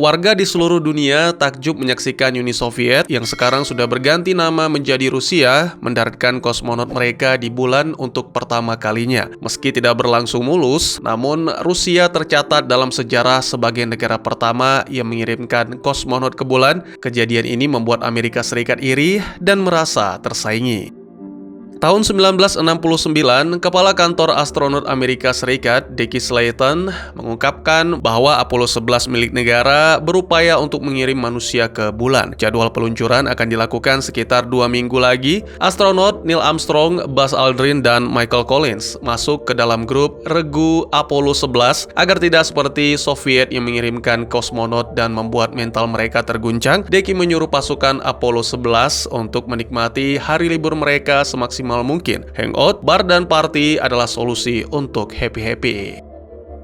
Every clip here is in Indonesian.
Warga di seluruh dunia takjub menyaksikan Uni Soviet yang sekarang sudah berganti nama menjadi Rusia mendaratkan kosmonot mereka di bulan untuk pertama kalinya. Meski tidak berlangsung mulus, namun Rusia tercatat dalam sejarah sebagai negara pertama yang mengirimkan kosmonot ke bulan. Kejadian ini membuat Amerika Serikat iri dan merasa tersaingi. Tahun 1969, Kepala Kantor Astronot Amerika Serikat, Deke Slayton, mengungkapkan bahwa Apollo 11 milik negara berupaya untuk mengirim manusia ke bulan. Jadwal peluncuran akan dilakukan sekitar 2 minggu lagi. Astronot Neil Armstrong, Buzz Aldrin, dan Michael Collins masuk ke dalam grup regu Apollo 11 agar tidak seperti Soviet yang mengirimkan kosmonot dan membuat mental mereka terguncang. Deke menyuruh pasukan Apollo 11 untuk menikmati hari libur mereka semaksimal mungkin. Hangout, bar, dan party adalah solusi untuk happy-happy.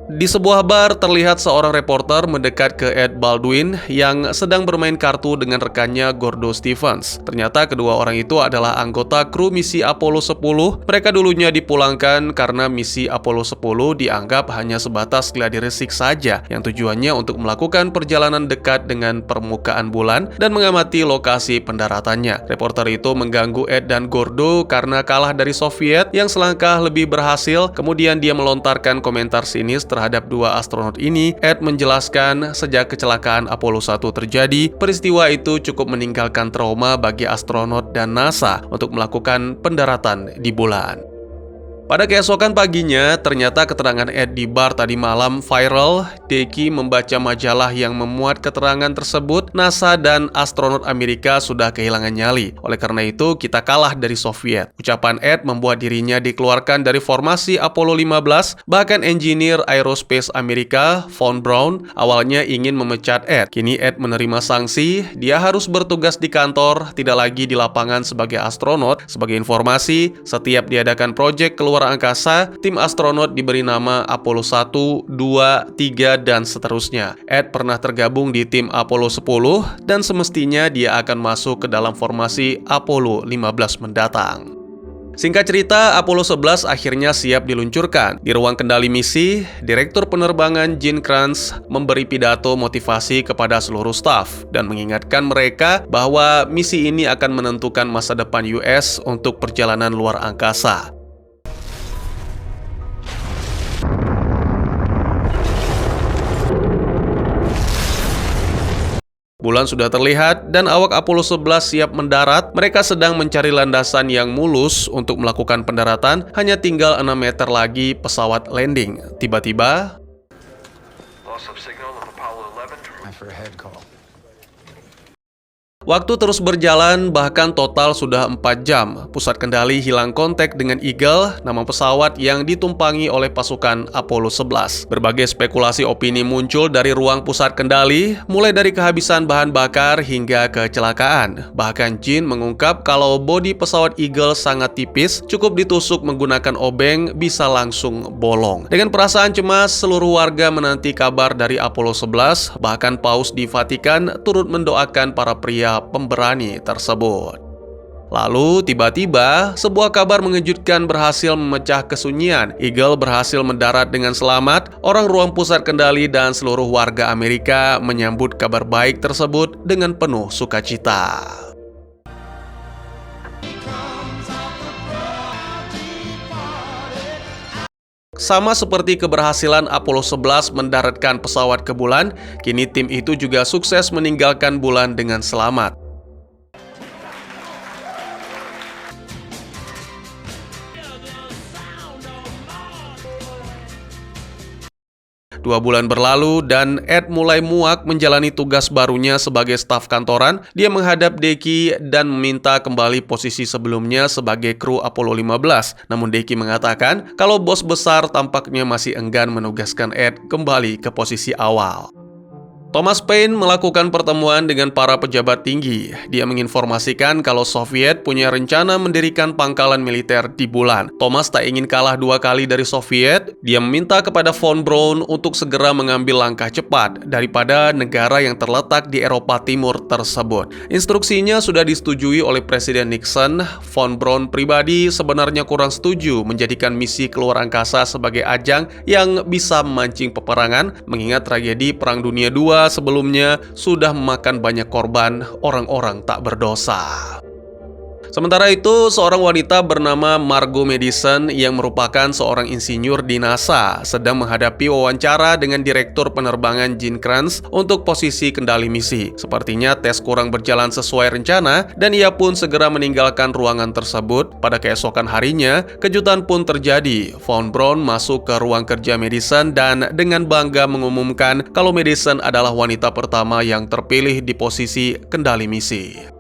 Di sebuah bar, terlihat seorang reporter mendekat ke Ed Baldwin yang sedang bermain kartu dengan rekannya Gordo Stevens. Ternyata kedua orang itu adalah anggota kru misi Apollo 10. Mereka dulunya dipulangkan karena misi Apollo 10 dianggap hanya sebatas gladi resik saja, yang tujuannya untuk melakukan perjalanan dekat dengan permukaan bulan dan mengamati lokasi pendaratannya. Reporter itu mengganggu Ed dan Gordo karena kalah dari Soviet yang selangkah lebih berhasil. Kemudian dia melontarkan komentar sinis terhadap dua astronot ini. Ed menjelaskan sejak kecelakaan Apollo 1 terjadi, peristiwa itu cukup meninggalkan trauma bagi astronot dan NASA untuk melakukan pendaratan di bulan. Pada keesokan paginya, ternyata keterangan Ed di bar tadi malam viral. Deke membaca majalah yang memuat keterangan tersebut. NASA dan astronot Amerika sudah kehilangan nyali. Oleh karena itu, kita kalah dari Soviet. Ucapan Ed membuat dirinya dikeluarkan dari formasi Apollo 15. Bahkan engineer aerospace Amerika, Von Braun, awalnya ingin memecat Ed. Kini Ed menerima sanksi. Dia harus bertugas di kantor, tidak lagi di lapangan sebagai astronot. Sebagai informasi, setiap diadakan proyek keluar angkasa, tim astronot diberi nama Apollo 1, 2, 3, dan seterusnya. Ed pernah tergabung di tim Apollo 10 dan semestinya dia akan masuk ke dalam formasi Apollo 15 mendatang. Singkat cerita, Apollo 11 akhirnya siap diluncurkan. Di ruang kendali misi, Direktur Penerbangan Gene Kranz memberi pidato motivasi kepada seluruh staf dan mengingatkan mereka bahwa misi ini akan menentukan masa depan US untuk perjalanan luar angkasa. Bulan sudah terlihat dan awak Apollo 11 siap mendarat. Mereka sedang mencari landasan yang mulus untuk melakukan pendaratan. Hanya tinggal 6 meter lagi pesawat landing. Tiba-tiba, waktu terus berjalan, bahkan total sudah 4 jam. Pusat kendali hilang kontak dengan Eagle, nama pesawat yang ditumpangi oleh pasukan Apollo 11. Berbagai spekulasi opini muncul dari ruang pusat kendali, mulai dari kehabisan bahan bakar hingga kecelakaan. Bahkan Gene mengungkap kalau bodi pesawat Eagle sangat tipis, cukup ditusuk menggunakan obeng bisa langsung bolong. Dengan perasaan cemas, seluruh warga menanti kabar dari Apollo 11. Bahkan Paus di Vatikan turut mendoakan para pria pemberani tersebut. Lalu tiba-tiba sebuah kabar mengejutkan berhasil memecah kesunyian. Eagle berhasil mendarat dengan selamat. Orang ruang pusat kendali dan seluruh warga Amerika menyambut kabar baik tersebut dengan penuh sukacita. Sama seperti keberhasilan Apollo 11 mendaratkan pesawat ke bulan, kini tim itu juga sukses meninggalkan bulan dengan selamat. 2 bulan berlalu dan Ed mulai muak menjalani tugas barunya sebagai staf kantoran. Dia menghadap Deke dan meminta kembali posisi sebelumnya sebagai kru Apollo 15. Namun Deke mengatakan kalau bos besar tampaknya masih enggan menugaskan Ed kembali ke posisi awal. Thomas Paine melakukan pertemuan dengan para pejabat tinggi. Dia menginformasikan kalau Soviet punya rencana mendirikan pangkalan militer di bulan. Thomas tak ingin kalah 2 kali dari Soviet. Dia meminta kepada Von Braun untuk segera mengambil langkah cepat daripada negara yang terletak di Eropa Timur tersebut. Instruksinya sudah disetujui oleh Presiden Nixon. Von Braun pribadi sebenarnya kurang setuju menjadikan misi keluar angkasa sebagai ajang yang bisa memancing peperangan, mengingat tragedi Perang Dunia II mereka sebelumnya sudah memakan banyak korban orang-orang tak berdosa. Sementara itu, seorang wanita bernama Margo Madison yang merupakan seorang insinyur di NASA sedang menghadapi wawancara dengan Direktur Penerbangan Gene Kranz untuk posisi kendali misi. Sepertinya tes kurang berjalan sesuai rencana dan ia pun segera meninggalkan ruangan tersebut. Pada keesokan harinya, kejutan pun terjadi. Von Braun masuk ke ruang kerja Madison dan dengan bangga mengumumkan kalau Madison adalah wanita pertama yang terpilih di posisi kendali misi.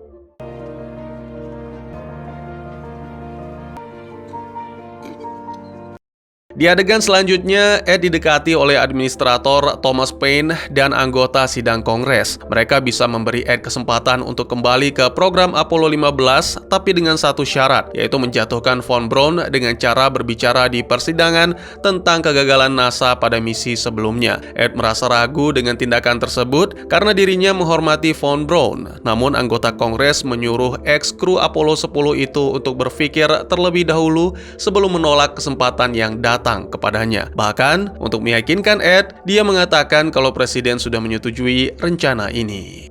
Di adegan selanjutnya, Ed didekati oleh administrator Thomas Paine dan anggota sidang Kongres. Mereka bisa memberi Ed kesempatan untuk kembali ke program Apollo 15, tapi dengan satu syarat, yaitu menjatuhkan Von Braun dengan cara berbicara di persidangan tentang kegagalan NASA pada misi sebelumnya. Ed merasa ragu dengan tindakan tersebut karena dirinya menghormati Von Braun. Namun anggota Kongres menyuruh ex-kru Apollo 10 itu untuk berpikir terlebih dahulu sebelum menolak kesempatan yang datang kepadanya. Bahkan, untuk meyakinkan Ed, dia mengatakan kalau presiden sudah menyetujui rencana ini.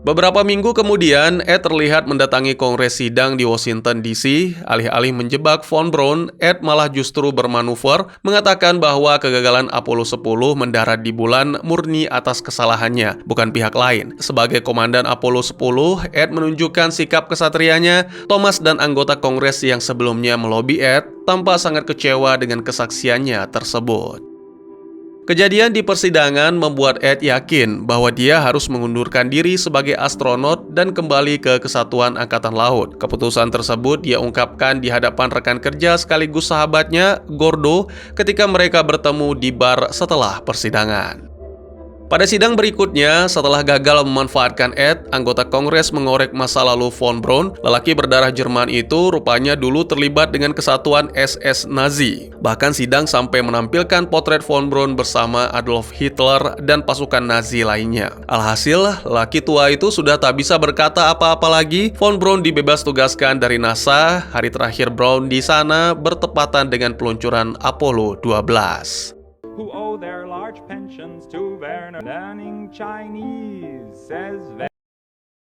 Beberapa minggu kemudian, Ed terlihat mendatangi kongres sidang di Washington DC. Alih-alih menjebak Von Braun, Ed malah justru bermanuver, mengatakan bahwa kegagalan Apollo 10 mendarat di bulan murni atas kesalahannya, bukan pihak lain. Sebagai komandan Apollo 10, Ed menunjukkan sikap kesatrianya. Thomas dan anggota kongres yang sebelumnya melobi Ed tampak sangat kecewa dengan kesaksiannya tersebut. Kejadian di persidangan membuat Ed yakin bahwa dia harus mengundurkan diri sebagai astronot dan kembali ke Kesatuan Angkatan Laut. Keputusan tersebut dia ungkapkan di hadapan rekan kerja sekaligus sahabatnya, Gordo, ketika mereka bertemu di bar setelah persidangan. Pada sidang berikutnya, setelah gagal memanfaatkan Ed, anggota Kongres mengorek masa lalu Von Braun. Lelaki berdarah Jerman itu rupanya dulu terlibat dengan kesatuan SS Nazi. Bahkan sidang sampai menampilkan potret Von Braun bersama Adolf Hitler dan pasukan Nazi lainnya. Alhasil, lelaki tua itu sudah tak bisa berkata apa-apa lagi. Von Braun dibebas tugaskan dari NASA. Hari terakhir Braun di sana bertepatan dengan peluncuran Apollo 12. Who owe their large pensions to Werner. Learning Chinese, says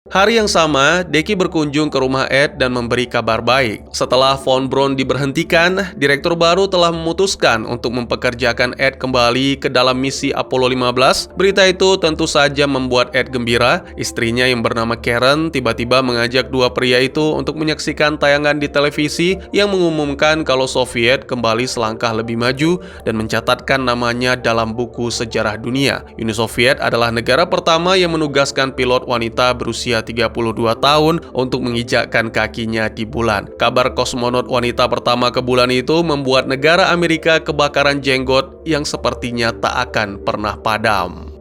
Hari yang sama, Deki berkunjung ke rumah Ed dan memberi kabar baik. Setelah Von Braun diberhentikan, direktur baru telah memutuskan untuk mempekerjakan Ed kembali ke dalam misi Apollo 15. Berita itu tentu saja membuat Ed gembira. Istrinya yang bernama Karen tiba-tiba mengajak dua pria itu untuk menyaksikan tayangan di televisi yang mengumumkan kalau Soviet kembali selangkah lebih maju dan mencatatkan namanya dalam buku sejarah dunia. Uni Soviet adalah negara pertama yang menugaskan pilot wanita berusia 32 tahun untuk menginjakkan kakinya di bulan. Kabar kosmonot wanita pertama ke bulan itu membuat negara Amerika kebakaran jenggot yang sepertinya tak akan pernah padam.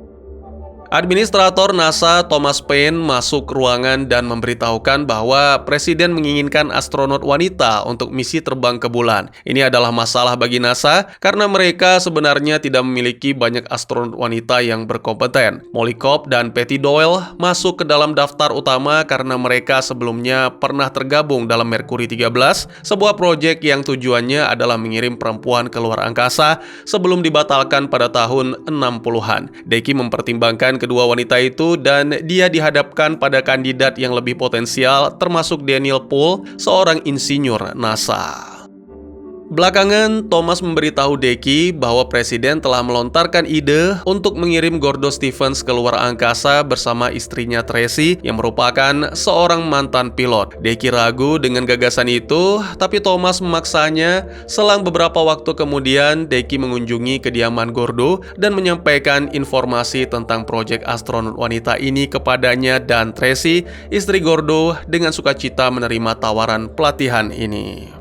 Administrator NASA Thomas Paine masuk ruangan dan memberitahukan bahwa presiden menginginkan astronot wanita untuk misi terbang ke bulan. Ini adalah masalah bagi NASA karena mereka sebenarnya tidak memiliki banyak astronot wanita yang berkompeten. Molly Cobb dan Patty Doyle masuk ke dalam daftar utama karena mereka sebelumnya pernah tergabung dalam Mercury 13, sebuah proyek yang tujuannya adalah mengirim perempuan ke luar angkasa sebelum dibatalkan pada tahun 60-an. Deki mempertimbangkan kedua wanita itu dan dia dihadapkan pada kandidat yang lebih potensial termasuk Daniel Poole, seorang insinyur NASA. Belakangan, Thomas memberitahu Deki bahwa presiden telah melontarkan ide untuk mengirim Gordo Stevens ke luar angkasa bersama istrinya Tracy yang merupakan seorang mantan pilot. Deki ragu dengan gagasan itu, tapi Thomas memaksanya. Selang beberapa waktu kemudian, Deki mengunjungi kediaman Gordo dan menyampaikan informasi tentang proyek astronot wanita ini kepadanya dan Tracy, istri Gordo, dengan sukacita menerima tawaran pelatihan ini.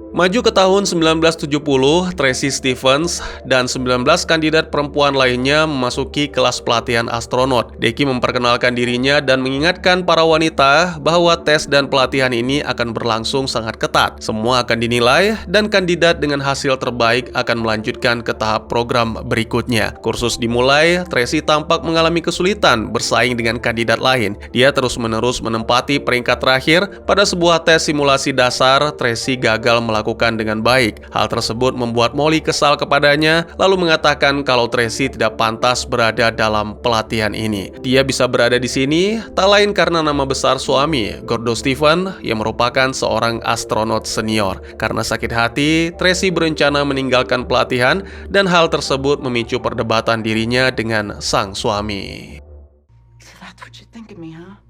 Maju ke tahun 1970, Tracy Stevens dan 19 kandidat perempuan lainnya memasuki kelas pelatihan astronot. Deki memperkenalkan dirinya dan mengingatkan para wanita bahwa tes dan pelatihan ini akan berlangsung sangat ketat. Semua akan dinilai dan kandidat dengan hasil terbaik akan melanjutkan ke tahap program berikutnya. Kursus dimulai, Tracy tampak mengalami kesulitan bersaing dengan kandidat lain. Dia terus-menerus menempati peringkat terakhir. Pada sebuah tes simulasi dasar, Tracy gagal melakukan lakukan dengan baik. Hal tersebut membuat Molly kesal kepadanya, lalu mengatakan kalau Tracy tidak pantas berada dalam pelatihan ini. Dia bisa berada di sini tak lain karena nama besar suami, Gordo Stephen, yang merupakan seorang astronot senior. Karena sakit hati, Tracy berencana meninggalkan pelatihan dan hal tersebut memicu perdebatan dirinya dengan sang suami. So that's what you think of me, huh?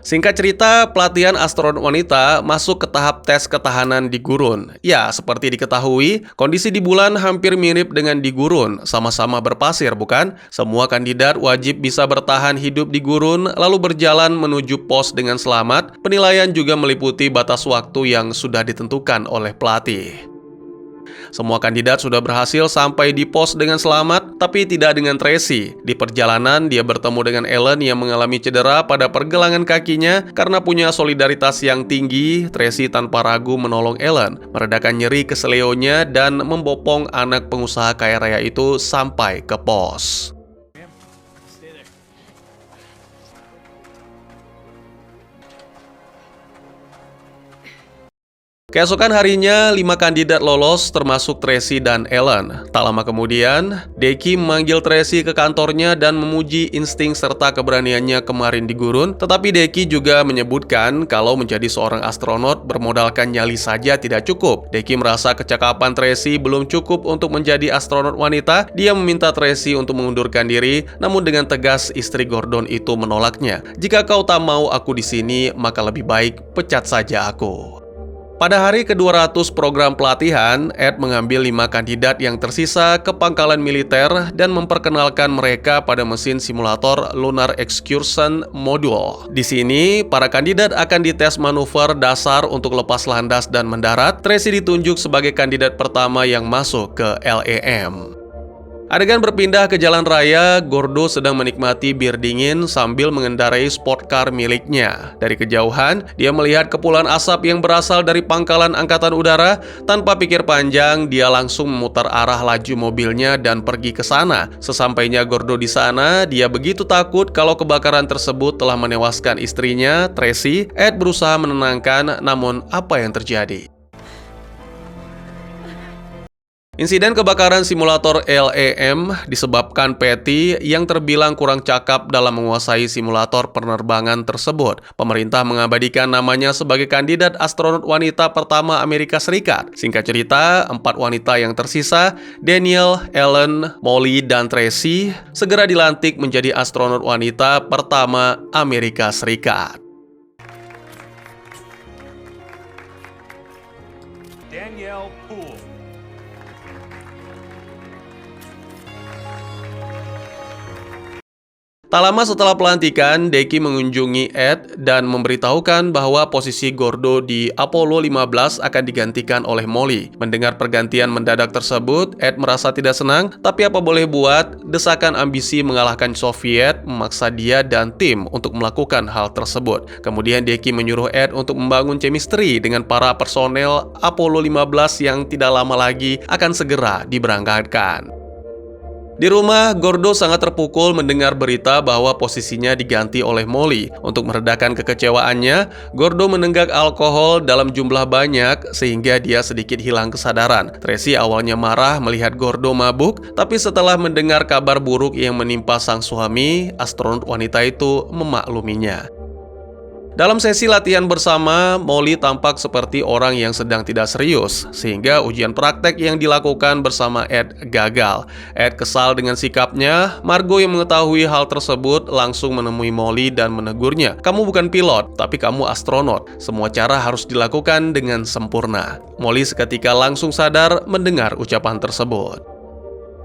Singkat cerita, pelatihan astronot wanita masuk ke tahap tes ketahanan di gurun. Ya, seperti diketahui, kondisi di bulan hampir mirip dengan di gurun, sama-sama berpasir, bukan? Semua kandidat wajib bisa bertahan hidup di gurun, lalu berjalan menuju pos dengan selamat. Penilaian juga meliputi batas waktu yang sudah ditentukan oleh pelatih. Semua kandidat sudah berhasil sampai di pos dengan selamat, tapi tidak dengan Tracy. Di perjalanan, dia bertemu dengan Ellen yang mengalami cedera pada pergelangan kakinya. Karena punya solidaritas yang tinggi, Tracy tanpa ragu menolong Ellen, meredakan nyeri keseleonya dan membopong anak pengusaha kaya raya itu sampai ke pos. Keesokan harinya, 5 kandidat lolos termasuk Tracy dan Ellen. Tak lama kemudian, Deke memanggil Tracy ke kantornya dan memuji insting serta keberaniannya kemarin di gurun. Tetapi Deke juga menyebutkan kalau menjadi seorang astronot bermodalkan nyali saja tidak cukup. Deke merasa kecakapan Tracy belum cukup untuk menjadi astronot wanita. Dia meminta Tracy untuk mengundurkan diri, namun dengan tegas istri Gordon itu menolaknya. "Jika kau tak mau aku di sini, maka lebih baik pecat saja aku." Pada hari ke-200 program pelatihan, Ed mengambil 5 kandidat yang tersisa ke pangkalan militer dan memperkenalkan mereka pada mesin simulator Lunar Excursion Module. Di sini, para kandidat akan dites manuver dasar untuk lepas landas dan mendarat. Tracy ditunjuk sebagai kandidat pertama yang masuk ke LEM. Adegan berpindah ke jalan raya. Gordo sedang menikmati bir dingin sambil mengendarai sport car miliknya. Dari kejauhan, dia melihat kepulan asap yang berasal dari pangkalan angkatan udara. Tanpa pikir panjang, dia langsung memutar arah laju mobilnya dan pergi ke sana. Sesampainya Gordo di sana, dia begitu takut kalau kebakaran tersebut telah menewaskan istrinya, Tracy. Ed berusaha menenangkan, namun apa yang terjadi? Insiden kebakaran simulator LEM disebabkan Patty yang terbilang kurang cakap dalam menguasai simulator penerbangan tersebut. Pemerintah mengabadikan namanya sebagai kandidat astronot wanita pertama Amerika Serikat. Singkat cerita, 4 wanita yang tersisa, Daniel, Ellen, Molly, dan Tracy, segera dilantik menjadi astronot wanita pertama Amerika Serikat. Danielle Poole. Tak lama setelah pelantikan, Deke mengunjungi Ed dan memberitahukan bahwa posisi Gordo di Apollo 15 akan digantikan oleh Molly. Mendengar pergantian mendadak tersebut, Ed merasa tidak senang, tapi apa boleh buat, desakan ambisi mengalahkan Soviet memaksa dia dan tim untuk melakukan hal tersebut. Kemudian Deke menyuruh Ed untuk membangun chemistry dengan para personel Apollo 15 yang tidak lama lagi akan segera diberangkatkan. Di rumah, Gordo sangat terpukul mendengar berita bahwa posisinya diganti oleh Molly. Untuk meredakan kekecewaannya, Gordo menenggak alkohol dalam jumlah banyak sehingga dia sedikit hilang kesadaran. Tracy awalnya marah melihat Gordo mabuk, tapi setelah mendengar kabar buruk yang menimpa sang suami, astronot wanita itu memakluminya. Dalam sesi latihan bersama, Molly tampak seperti orang yang sedang tidak serius, sehingga ujian praktek yang dilakukan bersama Ed gagal. Ed kesal dengan sikapnya. Margo yang mengetahui hal tersebut langsung menemui Molly dan menegurnya. "Kamu bukan pilot, tapi kamu astronot. Semua cara harus dilakukan dengan sempurna." Molly seketika langsung sadar mendengar ucapan tersebut.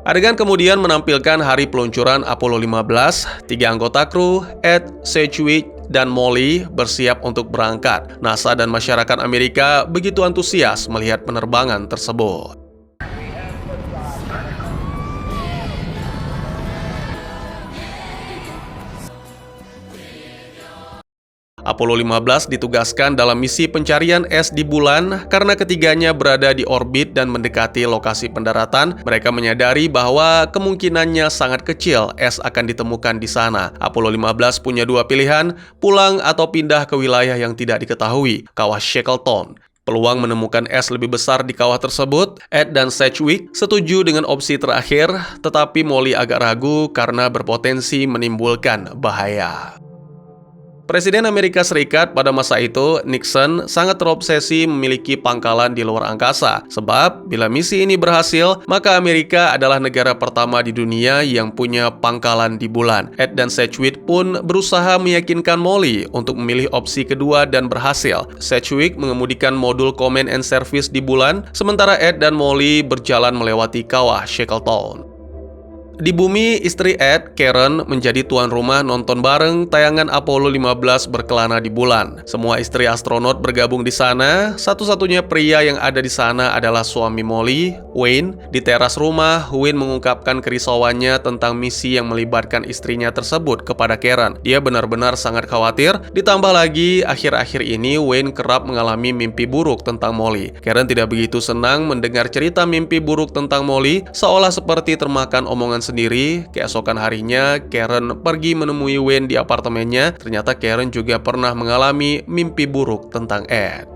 Adegan kemudian menampilkan hari peluncuran Apollo 15. 3 anggota kru, Ed, Sedgwick, dan Molly bersiap untuk berangkat. NASA dan masyarakat Amerika begitu antusias melihat penerbangan tersebut. Apollo 15 ditugaskan dalam misi pencarian es di bulan karena ketiganya berada di orbit dan mendekati lokasi pendaratan. Mereka menyadari bahwa kemungkinannya sangat kecil es akan ditemukan di sana. Apollo 15 punya dua pilihan, pulang atau pindah ke wilayah yang tidak diketahui, kawah Shackleton. Peluang menemukan es lebih besar di kawah tersebut. Ed dan Sedgwick setuju dengan opsi terakhir, tetapi Molly agak ragu karena berpotensi menimbulkan bahaya. Presiden Amerika Serikat pada masa itu, Nixon, sangat terobsesi memiliki pangkalan di luar angkasa. Sebab, bila misi ini berhasil, maka Amerika adalah negara pertama di dunia yang punya pangkalan di bulan. Ed dan Sedgwick pun berusaha meyakinkan Molly untuk memilih opsi kedua dan berhasil. Sedgwick mengemudikan modul Command and Service di bulan, sementara Ed dan Molly berjalan melewati kawah Shackleton. Di bumi, istri Ed, Karen, menjadi tuan rumah nonton bareng tayangan Apollo 15 berkelana di bulan. Semua istri astronot bergabung di sana. Satu-satunya pria yang ada di sana adalah suami Molly, Wayne. Di teras rumah, Wayne mengungkapkan kerisauannya tentang misi yang melibatkan istrinya tersebut kepada Karen. Dia benar-benar sangat khawatir. Ditambah lagi, akhir-akhir ini Wayne kerap mengalami mimpi buruk tentang Molly. Karen tidak begitu senang mendengar cerita mimpi buruk tentang Molly, seolah seperti termakan omongan sendiri. Keesokan harinya, Karen pergi menemui Wayne di apartemennya. Ternyata Karen juga pernah mengalami mimpi buruk tentang Ed.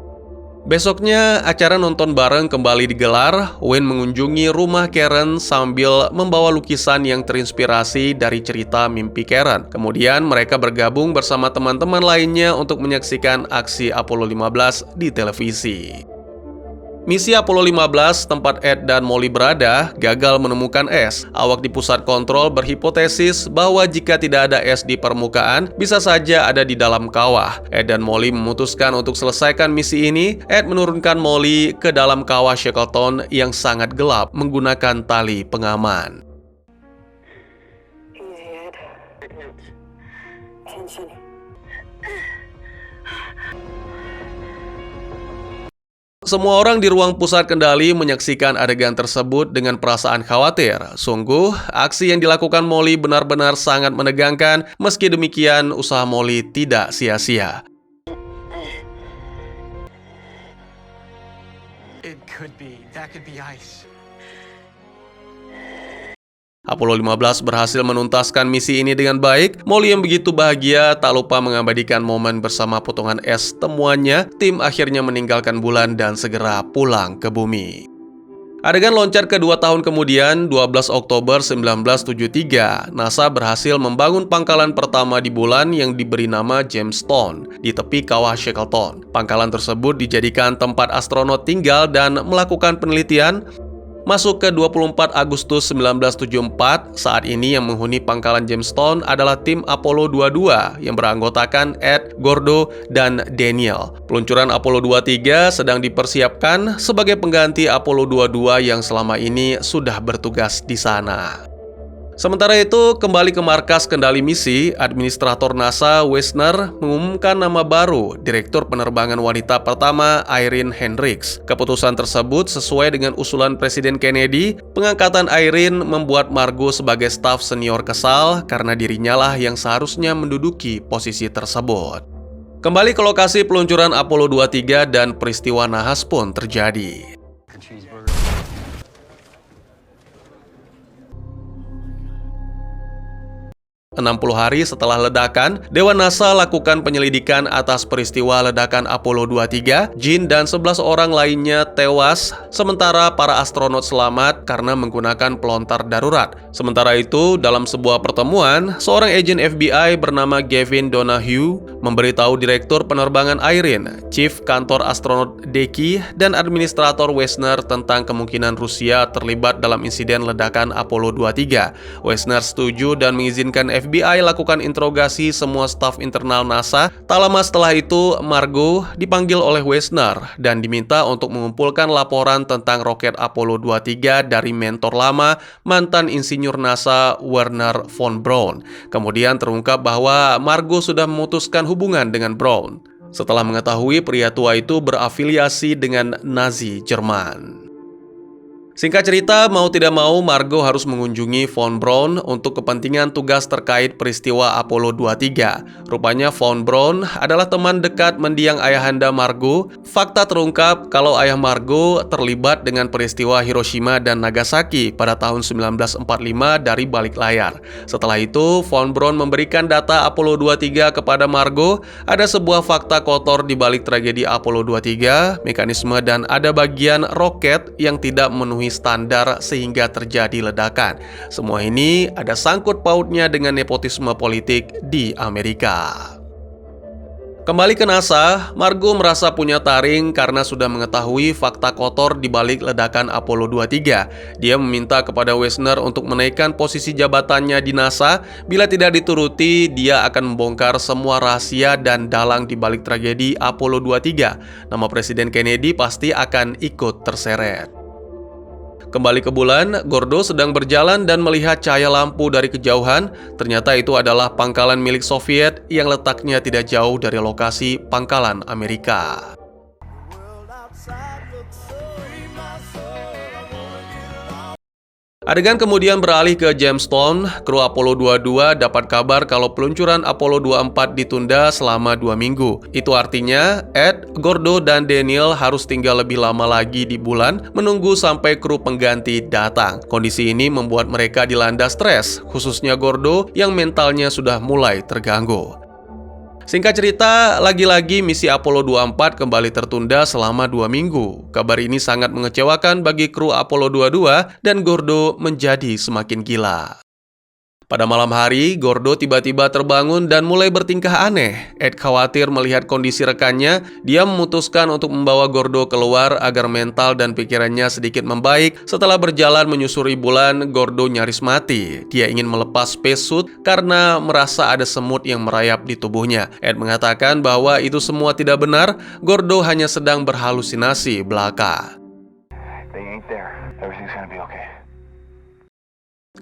Besoknya, acara nonton bareng kembali digelar. Wayne mengunjungi rumah Karen sambil membawa lukisan yang terinspirasi dari cerita mimpi Karen. Kemudian, mereka bergabung bersama teman-teman lainnya untuk menyaksikan aksi Apollo 15 di televisi. Misi Apollo 15, tempat Ed dan Molly berada, gagal menemukan es. Awak di pusat kontrol berhipotesis bahwa jika tidak ada es di permukaan, bisa saja ada di dalam kawah. Ed dan Molly memutuskan untuk selesaikan misi ini. Ed menurunkan Molly ke dalam kawah Shackleton yang sangat gelap menggunakan tali pengaman. Easy, Ed. Tension. Semua orang di ruang pusat kendali menyaksikan adegan tersebut dengan perasaan khawatir. Sungguh, aksi yang dilakukan Molly benar-benar sangat menegangkan. Meski demikian, usaha Molly tidak sia-sia. That could be ice. Apollo 15 berhasil menuntaskan misi ini dengan baik. Molly yang begitu bahagia tak lupa mengabadikan momen bersama potongan es temuannya. Tim akhirnya meninggalkan bulan dan segera pulang ke bumi. Adegan loncat ke 2 tahun kemudian, 12 Oktober 1973, NASA berhasil membangun pangkalan pertama di bulan yang diberi nama Jamestown di tepi kawah Shackleton. Pangkalan tersebut dijadikan tempat astronot tinggal dan melakukan penelitian. Masuk ke 24 Agustus 1974, saat ini yang menghuni pangkalan Jamestown adalah tim Apollo 22 yang beranggotakan Ed, Gordo, dan Daniel. Peluncuran Apollo 23 sedang dipersiapkan sebagai pengganti Apollo 22 yang selama ini sudah bertugas di sana. Sementara itu, kembali ke markas kendali misi, Administrator NASA Wiesner mengumumkan nama baru Direktur Penerbangan Wanita pertama Irene Hendricks. Keputusan tersebut sesuai dengan usulan Presiden Kennedy. Pengangkatan Irene membuat Margo sebagai staf senior kesal karena dirinya lah yang seharusnya menduduki posisi tersebut. Kembali ke lokasi peluncuran Apollo 23 dan peristiwa nahas pun terjadi. 60 hari setelah ledakan, Dewan NASA lakukan penyelidikan atas peristiwa ledakan Apollo 23. Jean dan 11 orang lainnya tewas, sementara para astronot selamat karena menggunakan pelontar darurat. Sementara itu, dalam sebuah pertemuan, seorang agen FBI bernama Gavin Donahue memberitahu Direktur Penerbangan Irene, Chief Kantor Astronot Deke, dan Administrator Wiesner tentang kemungkinan Rusia terlibat dalam insiden ledakan Apollo 23. Wiesner setuju dan mengizinkan FBI lakukan interogasi semua staf internal NASA. Tak lama setelah itu, Margo dipanggil oleh Wiesner dan diminta untuk mengumpulkan laporan tentang roket Apollo 23 dari mentor lama, mantan insinyur NASA Wernher von Braun. Kemudian terungkap bahwa Margo sudah memutuskan hubungan dengan Braun setelah mengetahui pria tua itu berafiliasi dengan Nazi Jerman. Singkat cerita, mau tidak mau Margo harus mengunjungi Von Braun untuk kepentingan tugas terkait peristiwa Apollo 23. Rupanya Von Braun adalah teman dekat mendiang ayahanda Margo. Fakta terungkap kalau ayah Margo terlibat dengan peristiwa Hiroshima dan Nagasaki pada tahun 1945 dari balik layar. Setelah itu, Von Braun memberikan data Apollo 23 kepada Margo. Ada sebuah fakta kotor di balik tragedi Apollo 23, mekanisme dan ada bagian roket yang tidak memenuhi standar sehingga terjadi ledakan. Semua ini ada sangkut pautnya dengan nepotisme politik di Amerika. Kembali ke NASA, Margo merasa punya taring karena sudah mengetahui fakta kotor di balik ledakan Apollo 23. Dia meminta kepada Wessner untuk menaikkan posisi jabatannya di NASA. Bila tidak dituruti, dia akan membongkar semua rahasia dan dalang di balik tragedi Apollo 23. Nama Presiden Kennedy pasti akan ikut terseret. Kembali ke bulan, Gordo sedang berjalan dan melihat cahaya lampu dari kejauhan. Ternyata itu adalah pangkalan milik Soviet yang letaknya tidak jauh dari lokasi pangkalan Amerika. Adegan kemudian beralih ke Jamestown. Kru Apollo 22 dapat kabar kalau peluncuran Apollo 24 ditunda selama 2 minggu. Itu artinya Ed, Gordo, dan Daniel harus tinggal lebih lama lagi di bulan menunggu sampai kru pengganti datang. Kondisi ini membuat mereka dilanda stres, khususnya Gordo yang mentalnya sudah mulai terganggu. Singkat cerita, lagi-lagi misi Apollo 24 kembali tertunda selama 2 minggu. Kabar ini sangat mengecewakan bagi kru Apollo 22 dan Gordo menjadi semakin gila. Pada malam hari, Gordo tiba-tiba terbangun dan mulai bertingkah aneh. Ed khawatir melihat kondisi rekannya. Dia memutuskan untuk membawa Gordo keluar agar mental dan pikirannya sedikit membaik. Setelah berjalan menyusuri bulan, Gordo nyaris mati. Dia ingin melepas spacesuit karena merasa ada semut yang merayap di tubuhnya. Ed mengatakan bahwa itu semua tidak benar. Gordo hanya sedang berhalusinasi belaka. They ain't there. Everything's gonna be okay.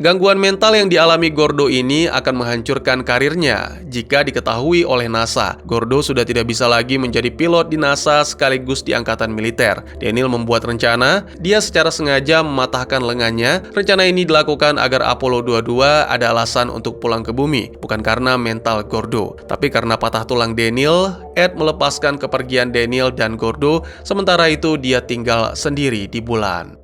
Gangguan mental yang dialami Gordo ini akan menghancurkan karirnya jika diketahui oleh NASA. Gordo sudah tidak bisa lagi menjadi pilot di NASA sekaligus di angkatan militer. Daniel membuat rencana, dia secara sengaja mematahkan lengannya. Rencana ini dilakukan agar Apollo 22 ada alasan untuk pulang ke bumi, bukan karena mental Gordo, tapi karena patah tulang Daniel. Ed melepaskan kepergian Daniel dan Gordo, sementara itu dia tinggal sendiri di bulan.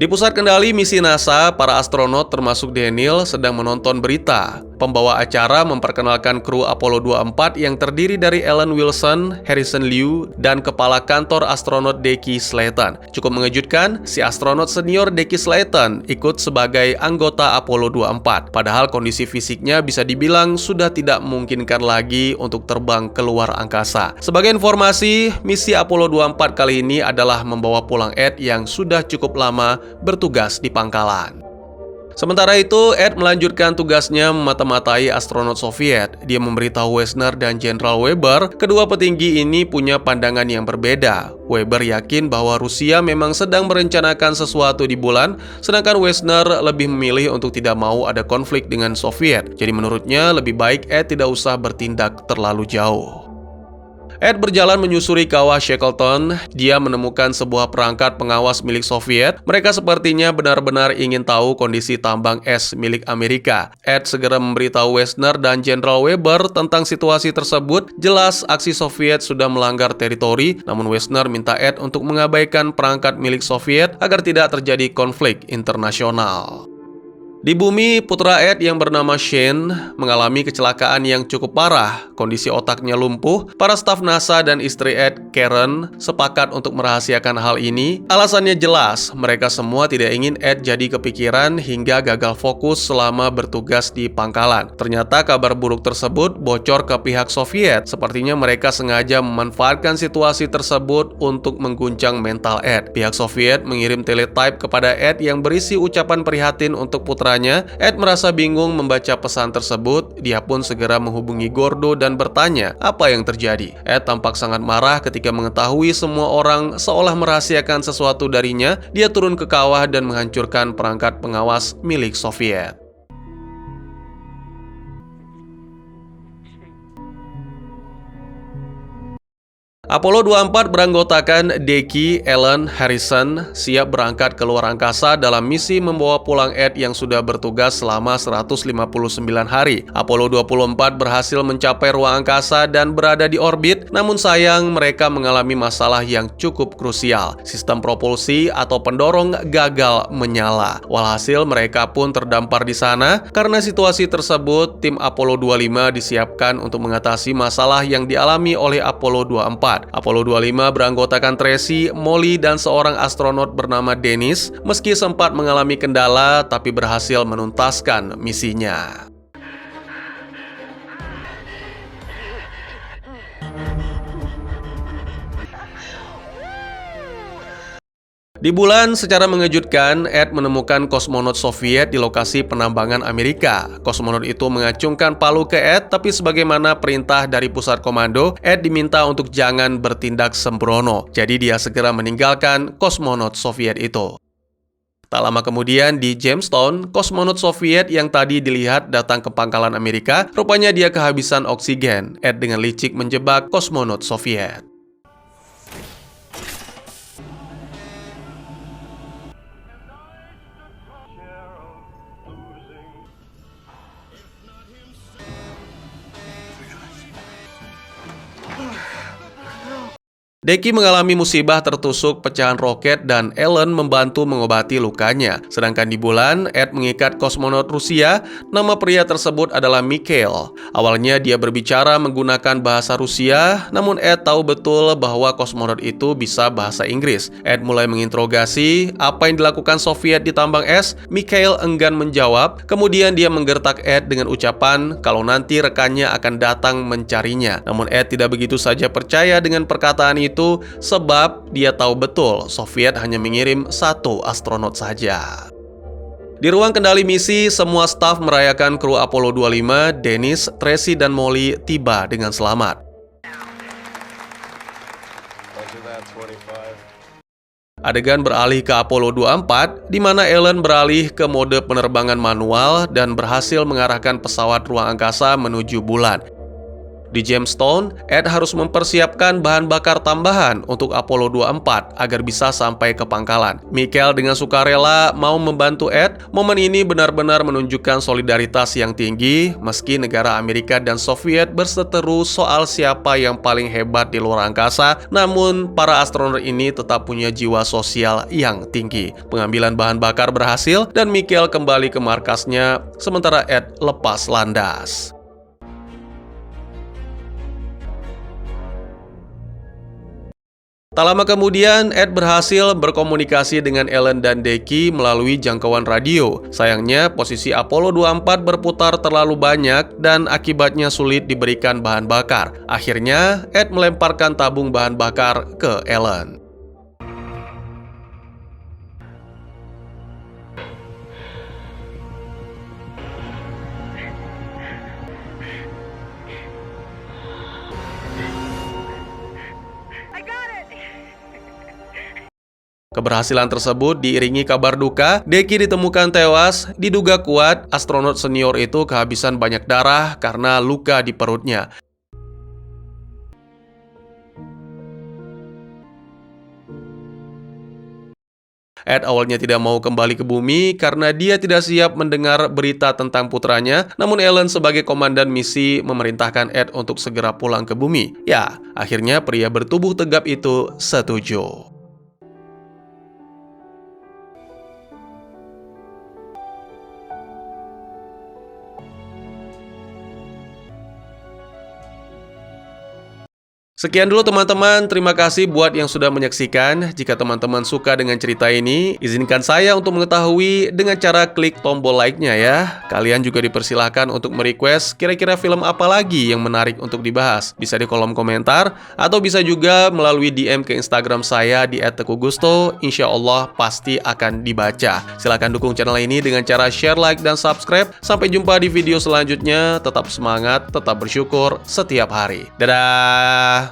Di pusat kendali misi NASA, para astronot termasuk Daniel sedang menonton berita. Pembawa acara memperkenalkan kru Apollo 24 yang terdiri dari Ellen Wilson, Harrison Liu, dan kepala kantor astronot Deke Slayton. Cukup mengejutkan, si astronot senior Deke Slayton ikut sebagai anggota Apollo 24. Padahal kondisi fisiknya bisa dibilang sudah tidak memungkinkan lagi untuk terbang keluar angkasa. Sebagai informasi, misi Apollo 24 kali ini adalah membawa pulang Ed yang sudah cukup lama bertugas di pangkalan. Sementara itu, Ed melanjutkan tugasnya memata-matai astronot Soviet. Dia memberitahu Wessner dan Jenderal Weber, kedua petinggi ini punya pandangan yang berbeda. Weber yakin bahwa Rusia memang sedang merencanakan sesuatu di bulan, sedangkan Wessner lebih memilih untuk tidak mau ada konflik dengan Soviet. Jadi menurutnya lebih baik Ed tidak usah bertindak terlalu jauh. Ed berjalan menyusuri kawah Shackleton. Dia menemukan sebuah perangkat pengawas milik Soviet. Mereka sepertinya benar-benar ingin tahu kondisi tambang es milik Amerika. Ed segera memberitahu Wessner dan Jenderal Weber tentang situasi tersebut. Jelas aksi Soviet sudah melanggar teritori, namun Wessner minta Ed untuk mengabaikan perangkat milik Soviet agar tidak terjadi konflik internasional. Di bumi, putra Ed yang bernama Shane mengalami kecelakaan yang cukup parah. Kondisi otaknya lumpuh. Para staf NASA dan istri Ed, Karen, sepakat untuk merahasiakan hal ini. Alasannya jelas, mereka semua tidak ingin Ed jadi kepikiran hingga gagal fokus selama bertugas di pangkalan. Ternyata kabar buruk tersebut bocor ke pihak Soviet. Sepertinya mereka sengaja memanfaatkan situasi tersebut untuk mengguncang mental Ed. Pihak Soviet mengirim teletype kepada Ed yang berisi ucapan prihatin untuk putra. Ed merasa bingung membaca pesan tersebut. Dia pun segera menghubungi Gordo dan bertanya apa yang terjadi. Ed tampak sangat marah ketika mengetahui semua orang seolah merahasiakan sesuatu darinya. Dia turun ke kawah dan menghancurkan perangkat pengawas milik Soviet. Apollo 24 beranggotakan Deke, Ellen, Harrison siap berangkat ke luar angkasa dalam misi membawa pulang Ed yang sudah bertugas selama 159 hari. Apollo 24 berhasil mencapai ruang angkasa dan berada di orbit, namun sayang mereka mengalami masalah yang cukup krusial. Sistem propulsi atau pendorong gagal menyala. Walhasil mereka pun terdampar di sana. Karena situasi tersebut, tim Apollo 25 disiapkan untuk mengatasi masalah yang dialami oleh Apollo 24. Apollo 25 beranggotakan Tracy, Molly, dan seorang astronot bernama Dennis. Meski sempat mengalami kendala, tapi berhasil menuntaskan misinya. Di bulan, secara mengejutkan, Ed menemukan kosmonot Soviet di lokasi penambangan Amerika. Kosmonot itu mengacungkan palu ke Ed, tapi sebagaimana perintah dari pusat komando, Ed diminta untuk jangan bertindak sembrono. Jadi dia segera meninggalkan kosmonot Soviet itu. Tak lama kemudian di Jamestown, kosmonot Soviet yang tadi dilihat datang ke pangkalan Amerika, rupanya dia kehabisan oksigen. Ed dengan licik menjebak kosmonot Soviet. Deke mengalami musibah tertusuk pecahan roket dan Ellen membantu mengobati lukanya. Sedangkan di bulan, Ed mengikat kosmonot Rusia. Nama pria tersebut adalah Mikhail. Awalnya dia berbicara menggunakan bahasa Rusia, namun Ed tahu betul bahwa kosmonot itu bisa bahasa Inggris. Ed mulai menginterogasi apa yang dilakukan Soviet di tambang es. Mikhail enggan menjawab. Kemudian dia menggertak Ed dengan ucapan kalau nanti rekannya akan datang mencarinya. Namun Ed tidak begitu saja percaya dengan perkataan itu, sebab dia tahu betul Soviet hanya mengirim satu astronot saja. Di ruang kendali misi, semua staf merayakan kru Apollo 25, Dennis, Tracy, dan Molly tiba dengan selamat. Adegan beralih ke Apollo 24, di mana Ellen beralih ke mode penerbangan manual dan berhasil mengarahkan pesawat ruang angkasa menuju bulan. Di Jamestown, Ed harus mempersiapkan bahan bakar tambahan untuk Apollo 24 agar bisa sampai ke pangkalan. Mikhail dengan sukarela mau membantu Ed. Momen ini benar-benar menunjukkan solidaritas yang tinggi, meski negara Amerika dan Soviet berseteru soal siapa yang paling hebat di luar angkasa, namun para astronot ini tetap punya jiwa sosial yang tinggi. Pengambilan bahan bakar berhasil dan Mikhail kembali ke markasnya, sementara Ed lepas landas. Tak lama kemudian, Ed berhasil berkomunikasi dengan Ellen dan Deke melalui jangkauan radio. Sayangnya, posisi Apollo 24 berputar terlalu banyak dan akibatnya sulit diberikan bahan bakar. Akhirnya, Ed melemparkan tabung bahan bakar ke Ellen. Keberhasilan tersebut diiringi kabar duka. Deke ditemukan tewas, diduga kuat astronot senior itu kehabisan banyak darah karena luka di perutnya. Ed awalnya tidak mau kembali ke bumi karena dia tidak siap mendengar berita tentang putranya. Namun Ellen sebagai komandan misi memerintahkan Ed untuk segera pulang ke bumi. Ya, akhirnya pria bertubuh tegap itu setuju. Sekian dulu teman-teman, terima kasih buat yang sudah menyaksikan. Jika teman-teman suka dengan cerita ini, izinkan saya untuk mengetahui dengan cara klik tombol like-nya ya. Kalian juga dipersilahkan untuk merequest kira-kira film apa lagi yang menarik untuk dibahas. Bisa di kolom komentar, atau bisa juga melalui DM ke Instagram saya di @tekugusto. Insya Allah pasti akan dibaca. Silahkan dukung channel ini dengan cara share, like, dan subscribe. Sampai jumpa di video selanjutnya. Tetap semangat, tetap bersyukur setiap hari. Dadah!